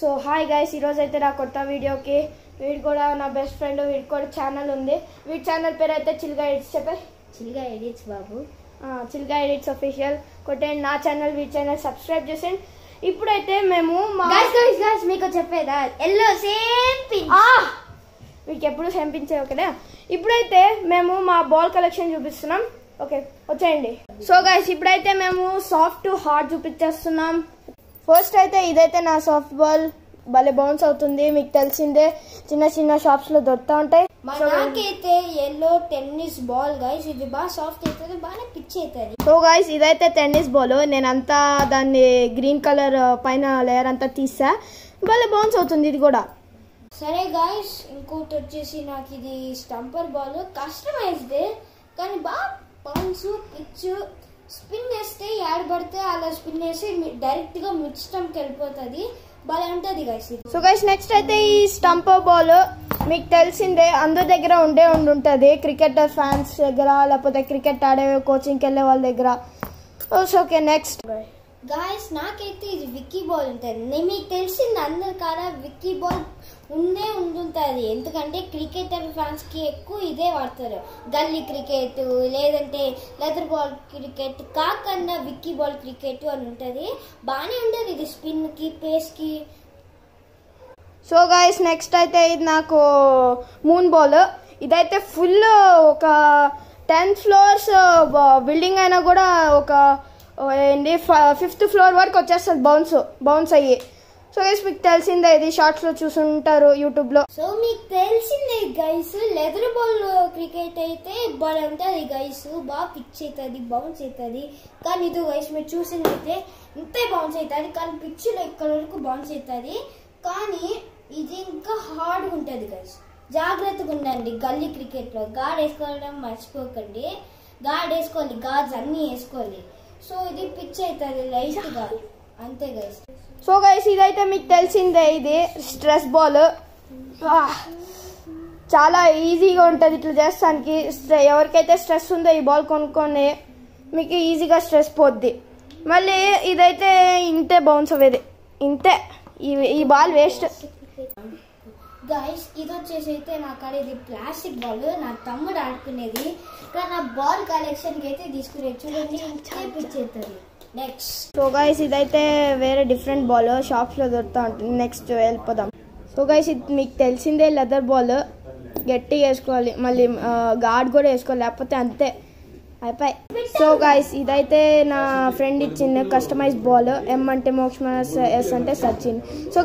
So hi guys, ఈరోజు అయితే నా కొత్త వీడియోకి వీడు కూడా నా బెస్ట్ ఫ్రెండ్, వీడి కూడా ఛానల్ ఉంది. వీడి ఛానల్ పేరు అయితే చిల్గా ఎడిట్స్. చెప్పే చిల్గా ఎడిట్స్ బాబు, చిల్గా ఎడిట్స్ అఫీషియల్ కొట్టండి. నా ఛానల్ వీడి ఛానల్ సబ్స్క్రైబ్ చేసేయండి. ఇప్పుడైతే మేము మీకు చెప్పేదా ఎల్లో సేమ్ పింక్ వీడికి ఎప్పుడు సెంపించే కదా. ఇప్పుడైతే మేము మా బాల్ కలెక్షన్ చూపిస్తున్నాం. ఓకే వచ్చేయండి. సో గైస్, ఇప్పుడైతే మేము సాఫ్ట్ హార్డ్ చూపించేస్తున్నాం. ఫస్ట్ అయితే ఇదైతే నా సాఫ్ట్ బాల్, భలే బౌన్స్ అవుతుంది. మీకు తెలిసిందే, చిన్న చిన్న షాప్స్ లో దొరుకుతా ఉంటాయి. నాకైతే ఎల్లో టెన్నిస్ బాల్ గైస్, ఇది బాగా సాఫ్ట్ అవుతుంది, బాగా పిచ్ అవుతుంది. సో గైస్, ఇదైతే టెన్నిస్ బాల్. నేనంతా దాన్ని గ్రీన్ కలర్ పైన లేయర్ అంతా తీసా, భలే బౌన్స్ అవుతుంది ఇది కూడా. సరే గైస్, ఇంకోటి వచ్చేసి నాకు ఇది స్టంపర్ బాల్, కస్టమైజ్డ్ కానీ బాగా బౌన్స్ పిచ్. స్పిన్ వేస్తే పడితే అలా స్పిన్ వేసి డైరెక్ట్ గా మిడ్ స్టంప్ కి వెళ్ళిపోతుంది, బాగా ఉంటది గైస్. సో గైస్, నెక్స్ట్ అయితే ఈ స్టంపర్ బాల్ మీకు తెలిసిందే, అందరి దగ్గర ఉంటది. క్రికెటర్ ఫ్యాన్స్ దగ్గర, లేకపోతే క్రికెట్ ఆడే కోచింగ్కి వెళ్ళే వాళ్ళ దగ్గర. ఓకే నెక్స్ట్ గాయస్, నాకైతే ఇది విక్కీ బాల్ ఉంటుంది. మీకు తెలిసింది అందరి కాడ విక్కీ బాల్ ఉంటుంటుంది, ఎందుకంటే క్రికెటర్ ఫ్యాన్స్ కి ఎక్కువ ఇదే వాడతారు. గల్లీ క్రికెట్ లేదంటే లెదర్ బాల్ క్రికెట్ కాకుండా విక్కీ బాల్ క్రికెట్ అని ఉంటుంది, బాగానే ఉంటుంది ఇది స్పిన్ కి పేస్ కి. సో గైస్, నెక్స్ట్ అయితే ఇది నాకు మూన్ బాల్. ఇదైతే ఫుల్ ఒక 10 floors బిల్డింగ్ అయినా కూడా ఒక 5th floor వరకు వచ్చేస్తుంది బౌన్స్ అయ్యి. సో గైస్, మీకు తెలిసిందే, ఇది షార్ట్స్ లో చూసుంటారు యూట్యూబ్ లో. సో మీకు తెలిసిందే గైస్, లెదర్ బాల్ క్రికెట్ అయితే బాగా ఉంటుంది గైస్, బాగా పిచ్ అవుతుంది, బౌన్స్ అవుతుంది. కానీ ఇది గైస్ మీరు చూసిందైతే ఇంతే బౌన్స్ అవుతుంది, కానీ పిచ్ లో ఇక్కడ వరకు బౌన్స్ అవుతుంది. కానీ ఇది ఇంకా హార్డ్గా ఉంటుంది గైస్, జాగ్రత్తగా ఉండండి. గల్లీ క్రికెట్ లో గార్డ్ వేసుకోవడం మర్చిపోకండి, గార్డ్ వేసుకోవాలి, గార్డ్స్ అన్ని వేసుకోవాలి. సో ఇది పిచ్ అవుతుంది లైట్ గా, అంతే గైస్. సో గైస్, ఇదైతే మీకు తెలిసిందే, ఇది స్ట్రెస్ బాల్. చాలా ఈజీగా ఉంటుంది ఇట్లా చేస్తానికి. ఎవరికైతే స్ట్రెస్ ఉందో ఈ బాల్ కొనుక్కొని మీకు ఈజీగా స్ట్రెస్ పోద్ది. మళ్ళీ ఇదైతే ఇంతే బౌన్స్ అవ్వేది, ఇంతే. ఈ బాల్ వేస్ట్ గైస్. ఇది వచ్చేసి అయితే నా కాడ ఇది ప్లాస్టిక్ బాల్, నా తమ్ముడు ఆడుకునేది, కానీ నా బాల్ కలెక్షన్ కి అయితే తీసుకునేది. చూడండి ఇంతే పిచ్ అవుతుంది. నెక్స్ట్ సో గైస్, ఇదైతే వేరే డిఫరెంట్ బాల్, షాప్స్ లో దొరుకుతూ ఉంటుంది. నెక్స్ట్ వెళ్ళిపోదాం. సో గైస్, ఇది మీకు తెలిసిందే, లెదర్ బాల్, గట్టిగా వేసుకోవాలి, మళ్ళీ గార్డ్ కూడా వేసుకోవాలి, లేకపోతే అంతే అయిపోయి. సో గైస్, ఇదైతే నా ఫ్రెండ్ ఇచ్చింది కస్టమైజ్ బాల్. ఎం అంటే మోక్ష, ఎస్ అంటే సచిన్. సో